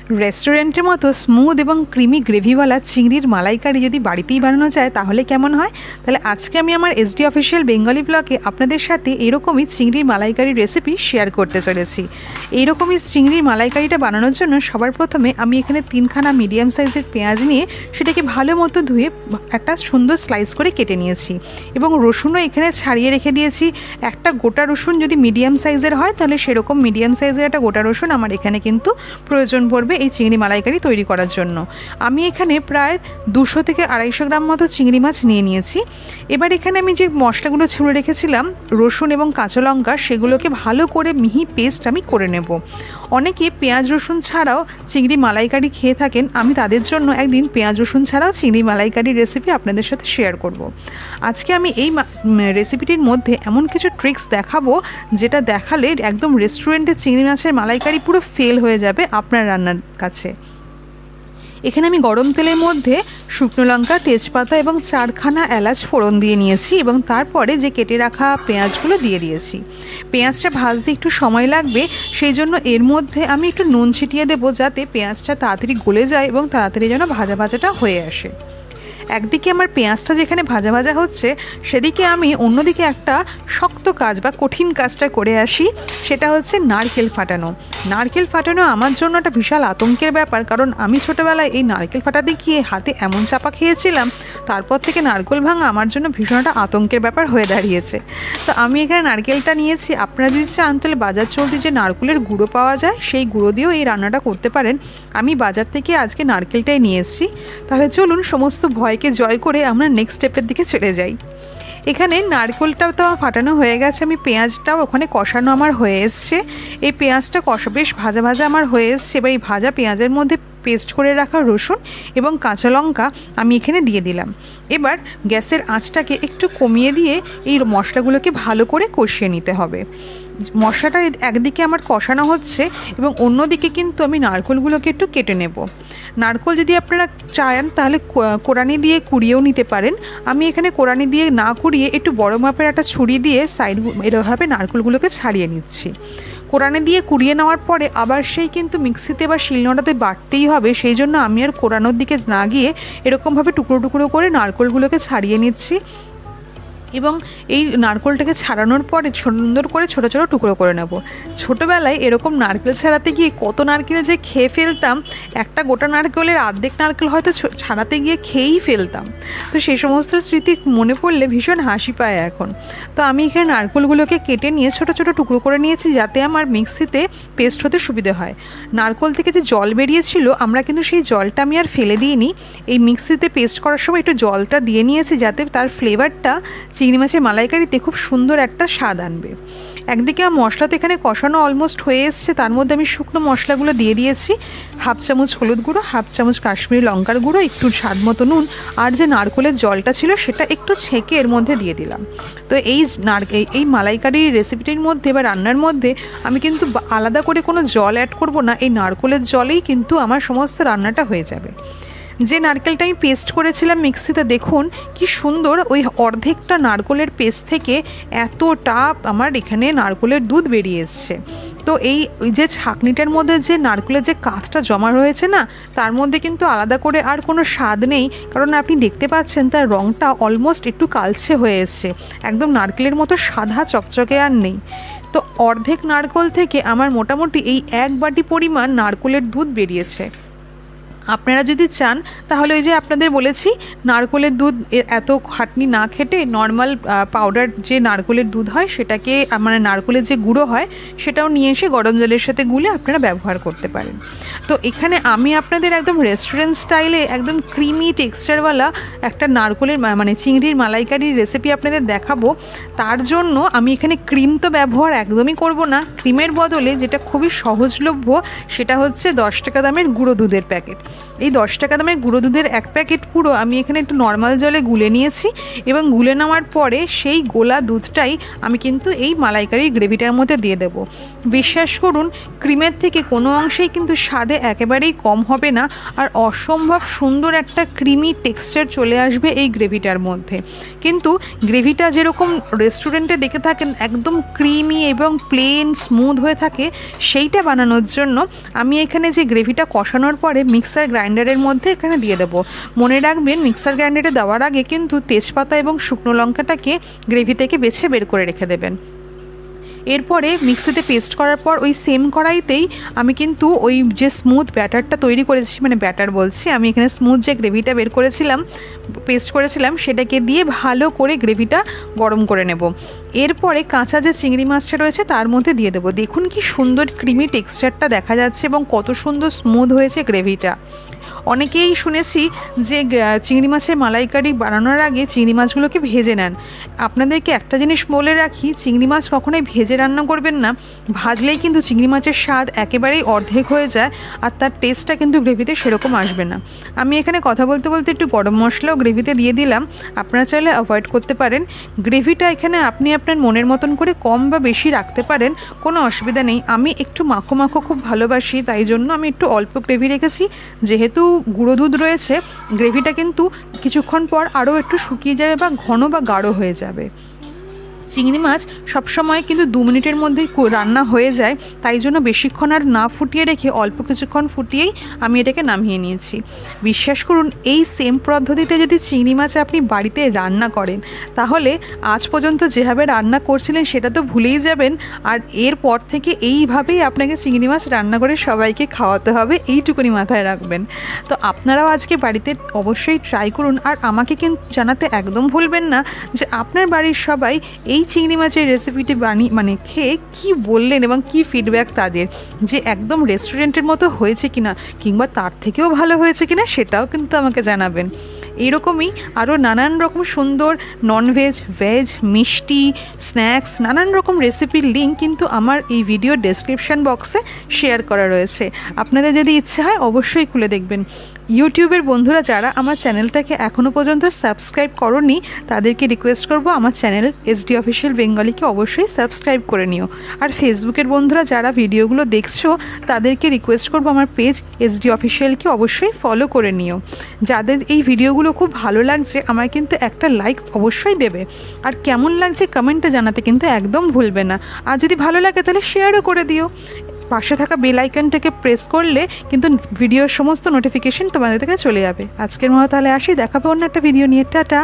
রেস্টুরেন্টের মতো স্মুথ এবং ক্রিমি গ্রেভিওয়ালা চিংড়ির মালাইকারি যদি বাড়িতেই বানানো যায় তাহলে কেমন হয়। তাহলে আজকে আমি আমার এসডি অফিসিয়াল বেঙ্গলি ব্লগে আপনাদের সাথে এরকমই চিংড়ির মালাইকারির রেসিপি শেয়ার করতে চলেছি। এইরকমই চিংড়ির মালাইকারিটা বানানোর জন্য সবার প্রথমে আমি এখানে 3খানা মিডিয়াম সাইজের পেঁয়াজ নিয়ে সেটাকে ভালো মতো ধুয়ে একটা সুন্দর স্লাইস করে কেটে নিয়েছি এবং রসুনও এখানে ছাড়িয়ে রেখে দিয়েছি। একটা গোটা রসুন যদি মিডিয়াম সাইজের হয় তাহলে সেরকম মিডিয়াম সাইজের একটা গোটা রসুন আমার এখানে কিন্তু প্রয়োজন পড়বে এই চিংড়ি মালাইকারি তৈরি করার জন্য। আমি এখানে প্রায় 200 থেকে 250 গ্রাম মতো চিংড়ি মাছ নিয়ে নিয়েছি। এবার এখানে আমি যে মশলাগুলো ছুঁড়ে রেখেছিলাম রসুন এবং কাঁচা লঙ্কা, সেগুলোকে ভালো করে মিহি পেস্ট আমি করে নেব। অনেকে পেঁয়াজ রসুন ছাড়াও চিংড়ি মালাইকারি খেয়ে থাকেন, আমি তাদের জন্য একদিন পেঁয়াজ রসুন ছাড়াও চিংড়ি মালাইকারির রেসিপি আপনাদের সাথে শেয়ার করব। আজকে আমি এই রেসিপিটির মধ্যে এমন কিছু ট্রিক্স দেখাবো যেটা দেখালে একদম রেস্টুরেন্টের চিংড়ি মাছের মালাইকারি পুরো ফেল হয়ে যাবে আপনার রান্নার কাছে। এখানে আমি গরম তেলের মধ্যে শুকনো লঙ্কা, তেজপাতা এবং 4খানা এলাচ ফোড়ন দিয়ে নিয়েছি এবং তারপরে যে কেটে রাখা পেঁয়াজগুলো দিয়ে দিয়েছি। পেঁয়াজটা ভাজতে একটু সময় লাগবে, সেই জন্য এর মধ্যে আমি একটু নুন ছিটিয়ে দেবো যাতে পেঁয়াজটা তাড়াতাড়ি গলে যায় এবং তাড়াতাড়ি যেন ভাজাটা হয়ে আসে। একদিকে আমার পেঁয়াজটা যেখানে ভাজা ভাজা হচ্ছে সেদিকে আমি অন্যদিকে একটা শক্ত কাজ বা কঠিন কাজটা করে আসি, সেটা হচ্ছে নারকেল ফাটানো। নারকেল ফাটানো আমার জন্য একটা বিশাল আতঙ্কের ব্যাপার, কারণ আমি ছোটোবেলায় এই নারকেল ফাটাতে গিয়ে হাতে এমন চাপা খেয়েছিলাম, তারপর থেকে নারকেল ভাঙা আমার জন্য ভীষণ একটা আতঙ্কের ব্যাপার হয়ে দাঁড়িয়েছে। তো আমি এখানে নারকেলটা নিয়েছি। আপনারা যদি চান তাহলে বাজার চলতি যে নারকেলের গুঁড়ো পাওয়া যায় সেই গুঁড়ো দিয়েও এই রান্নাটা করতে পারেন। আমি বাজার থেকে আজকে নারকেলটাই নিয়ে এসেছি। তাহলে চলুন সমস্ত ভয়কে জয় করে আমরা নেক্সট স্টেপের দিকে চলে যাই। এখানে নারকেলটাও তো ফাটানো হয়ে গেছে, আমি পেঁয়াজটাও ওখানে কষানো আমার হয়ে এসছে। এই পেঁয়াজটা বেশ ভাজা ভাজা আমার হয়ে এসছে। এবার এই ভাজা পেঁয়াজের মধ্যে পেস্ট করে রাখা রসুন এবং কাঁচা লঙ্কা আমি এখানে দিয়ে দিলাম। এবার গ্যাসের আঁচটাকে একটু কমিয়ে দিয়ে এই মশলাগুলোকে ভালো করে কষিয়ে নিতে হবে। মশলাটা একদিকে আমার কষানো হচ্ছে এবং অন্যদিকে কিন্তু আমি নারকেলগুলোকে একটু কেটে নেব। নারকেল যদি আপনারা চান তাহলে কোরানি দিয়ে কুড়িয়েও নিতে পারেন। আমি এখানে কোরানি দিয়ে না কুড়িয়ে একটু বড় মাপের একটা ছুরি দিয়ে সাইড এরভাবে নারকেলগুলোকে ছাড়িয়ে নিচ্ছি। কোরানি দিয়ে কুড়িয়ে নেওয়ার পরে আবার সেই কিন্তু মিক্সিতে বা শিলনোড়াতে বাটতেই হবে, সেই জন্য আমি আর কোরানোর দিকে না গিয়ে এরকমভাবে টুকরো টুকরো করে নারকেলগুলোকে ছাড়িয়ে নিচ্ছি এবং এই নারকেলটাকে ছাড়ানোর পরে সুন্দর করে ছোটো ছোটো টুকরো করে নেব। ছোটোবেলায় এরকম নারকেল ছাড়াতে গিয়ে কত নারকেল যে খেয়ে ফেলতাম, একটা গোটা নারকেলের অর্ধেক নারকেল হয়তো ছাড়াতে গিয়ে খেয়েই ফেলতাম। তো সেই সমস্ত স্মৃতি মনে পড়লে ভীষণ হাসি পায় এখন। তো আমি এখানে নারকেলগুলোকে কেটে নিয়ে ছোটো ছোটো টুকরো করে নিয়েছি যাতে আমার মিক্সিতে পেস্ট হতে সুবিধে হয়। নারকেল থেকে যে জল বেরিয়েছিল আমরা কিন্তু সেই জলটা আমি আর ফেলে দিইনি, এই মিক্সিতে পেস্ট করার সময় একটু জলটা দিয়ে নিয়েছি যাতে তার ফ্লেভারটা চিংড়ি মাছের মালাইকারিতে খুব সুন্দর একটা স্বাদ আনবে। একদিকে মশলা তো এখানে কষানো অলমোস্ট হয়ে এসছে, তার মধ্যে আমি শুকনো মশলাগুলো দিয়ে দিয়েছি। 1/2 চামচ হলুদ গুঁড়ো, 1/2 চামচ কাশ্মীরি লঙ্কার গুঁড়ো, একটু স্বাদ মতো নুন, আর যে নারকেলের জলটা ছিল সেটা একটু ছেঁকে এর মধ্যে দিয়ে দিলাম। তো এই মালাইকারির রেসিপিটির মধ্যে বা রান্নার মধ্যে আমি কিন্তু আলাদা করে কোনো জল অ্যাড করব না, এই নারকেলের জলেই কিন্তু আমার সমস্ত রান্নাটা হয়ে যাবে। যে নারকেলটা আমি পেস্ট করেছিলাম মিক্সিতে, দেখুন কি সুন্দর ওই অর্ধেকটা নারকেলের পেস্ট থেকে এতটা আমার এখানে নারকেলের দুধ বেরিয়ে এসছে। তো এই যে ছাঁকনিটার মধ্যে যে নারকেলের যে কাঁচটা জমা রয়েছে না, তার মধ্যে কিন্তু আলাদা করে আর কোনো স্বাদ নেই, কারণ আপনি দেখতে পাচ্ছেন তার রঙটা অলমোস্ট একটু কালচে হয়ে এসছে, একদম নারকেলের মতো সাদা চকচকে আর নেই। তো অর্ধেক নারকেল থেকে আমার মোটামুটি এই 1 বাটি পরিমাণ নারকেলের দুধ বেরিয়েছে। আপনারা যদি চান তাহলে ওই যে আপনাদের বলেছি নারকেলের দুধ এত খাটনি না খেটে নর্মাল পাউডার যে নারকেলের দুধ হয় সেটাকে মানে নারকেলের যে গুঁড়ো হয় সেটাও নিয়ে এসে গরম জলের সাথে গুলে আপনারা ব্যবহার করতে পারেন। তো এখানে আমি আপনাদের একদম রেস্টুরেন্ট স্টাইলে একদম ক্রিমি টেক্সচারওয়ালা একটা নারকেলের মানে চিংড়ির মালাইকারির রেসিপি আপনাদের দেখাবো। তার জন্য আমি এখানে ক্রিম তো ব্যবহার একদমই করব না, ক্রিমের বদলে যেটা খুবই সহজলভ্য সেটা হচ্ছে 10 টাকা দামের গুঁড়ো দুধের প্যাকেট। এই 10 টাকা দামের গুঁড়ো দুধের 1 প্যাকেট পুরো আমি এখানে একটু নর্মাল জলে গুলে নিয়েছি এবং গুলে নেওয়ার পরে সেই গোলা দুধটাই আমি কিন্তু এই মালাইকারির গ্রেভিটার মধ্যে দিয়ে দেব। বিশ্বাস করুন, ক্রিমের থেকে কোনো অংশেই কিন্তু স্বাদে একেবারেই কম হবে না, আর অসম্ভব সুন্দর একটা ক্রিমি টেক্সচার চলে আসবে এই গ্রেভিটার মধ্যে। কিন্তু গ্রেভিটা যেরকম রেস্টুরেন্টে দেখে থাকেন একদম ক্রিমি এবং প্লেন স্মুথ হয়ে থাকে, সেইটা বানানোর জন্য আমি এখানে যে গ্রেভিটা কষানোর পরে মিক্সার গ্রাইন্ডারের মধ্যে এখানে দিয়ে দেবো। মনে রাখবেন, মিক্সার গ্রাইন্ডারে দেওয়ার আগে কিন্তু তেজপাতা এবং শুকনো লঙ্কাটাকে গ্রেভি থেকে বেছে বের করে রেখে দেবেন। এরপরে মিক্সিতে পেস্ট করার পর ওই সেম কড়াইতেই আমি কিন্তু ওই যে স্মুথ ব্যাটারটা তৈরি করেছি, মানে ব্যাটার বলছি, আমি এখানে স্মুথ যে গ্রেভিটা বের করেছিলাম, পেস্ট করেছিলাম, সেটাকে দিয়ে ভালো করে গ্রেভিটা গরম করে নেব। এরপরে কাঁচা যে চিংড়ি মাছটা রয়েছে তার মধ্যে দিয়ে দেবো। দেখুন কি সুন্দর ক্রিমি টেক্সচারটা দেখা যাচ্ছে এবং কত সুন্দর স্মুথ হয়েছে গ্রেভিটা। অনেকেই শুনেছি যে চিংড়ি মাছের মালাইকারি বানানোর আগে চিংড়ি মাছগুলোকে ভেজে নেন। আপনাদেরকে একটা জিনিস বলে রাখি, চিংড়ি মাছ কখনোই ভেজে রান্না করবেন না। ভাজলেই কিন্তু চিংড়ি মাছের স্বাদ একেবারেই অর্ধেক হয়ে যায়, আর তার টেস্টটা কিন্তু গ্রেভিতে সেরকম আসবে না। আমি এখানে কথা বলতে বলতে একটু গরম মশলাও গ্রেভিতে দিয়ে দিলাম, আপনারা চাইলে অ্যাভয়েড করতে পারেন। গ্রেভিটা এখানে আপনি আপনার মনের মতন করে কম বা বেশি রাখতে পারেন, কোনো অসুবিধা নেই। আমি একটু মাখো মাখো খুব ভালোবাসি, তাই জন্য আমি একটু অল্প গ্রেভি রেখেছি। যেহেতু গুঁড়ো দুধ রয়েছে, গ্রেভিটা কিন্তু কিছুক্ষণ পর আরও একটু শুকিয়ে যাবে বা ঘন বা গাঢ় হয়ে যাবে। চিংড়ি মাছ সবসময় কিন্তু 2 মিনিটের মধ্যেই রান্না হয়ে যায়, তাই জন্য বেশিক্ষণ আর না ফুটিয়ে রেখে অল্প কিছুক্ষণ ফুটিয়েই আমি এটাকে নামিয়ে নিয়েছি। বিশ্বাস করুন, এই সেম পদ্ধতিতে যদি চিংড়ি মাছ আপনি বাড়িতে রান্না করেন, তাহলে আজ পর্যন্ত যেভাবে রান্না করছিলেন সেটা তো ভুলেই যাবেন, আর এরপর থেকে এইভাবেই আপনাকে চিংড়ি মাছ রান্না করে সবাইকে খাওয়াতে হবে, এইটুকুনি মাথায় রাখবেন। তো আপনারাও আজকে বাড়িতে অবশ্যই ট্রাই করুন, আর আমাকে কিন্তু জানাতে একদম ভুলবেন না যে আপনার বাড়ির সবাই এই চিংড়ি মাছের রেসিপিটি খেয়ে কি বললেন এবং কি ফিডব্যাক তাদের, যে একদম রেস্টুরেন্টের মতো হয়েছে কিনা, কিংবা তার থেকেও ভালো হয়েছে কিনা, সেটাও কিন্তু আমাকে জানাবেন। এইরকমই আরও নানান রকম সুন্দর ননভেজ, ভেজ, মিষ্টি, স্ন্যাক্স, নানান রকম রেসিপির লিঙ্ক কিন্তু আমার এই ভিডিও ডেসক্রিপশান বক্সে শেয়ার করা রয়েছে। আপনাদের যদি ইচ্ছে হয় অবশ্যই খুলে দেখবেন। ইউটিউবের বন্ধুরা যারা আমার চ্যানেলটাকে এখনও পর্যন্ত সাবস্ক্রাইব করোনি, তাদেরকে রিকোয়েস্ট করব আমার চ্যানেল SD অফিসিয়াল বেঙ্গলিকে অবশ্যই সাবস্ক্রাইব করে নিও। আর ফেসবুকের বন্ধুরা যারা ভিডিওগুলো দেখছো, তাদেরকে রিকোয়েস্ট করব আমার পেজ SD অফিসিয়ালকে অবশ্যই ফলো করে নিও। যাদের এই ভিডিওগুলো খুব ভালো লাগছে, আমায় কিন্তু একটা লাইক অবশ্যই দেবে, আর কেমন লাগছে কমেন্টে জানাতে কিন্তু একদম ভুলবে না। আর যদি ভালো লাগে তাহলে শেয়ারও করে দিও। পাশে থাকা বেল আইকনটাকে প্রেস করলে কিন্তু ভিডিওর সমস্ত নোটিফিকেশন তোমাদের কাছে চলে যাবে। আজকের মতো তাহলে আসি, দেখাবো অন্য একটা ভিডিও নিয়ে। টাটা।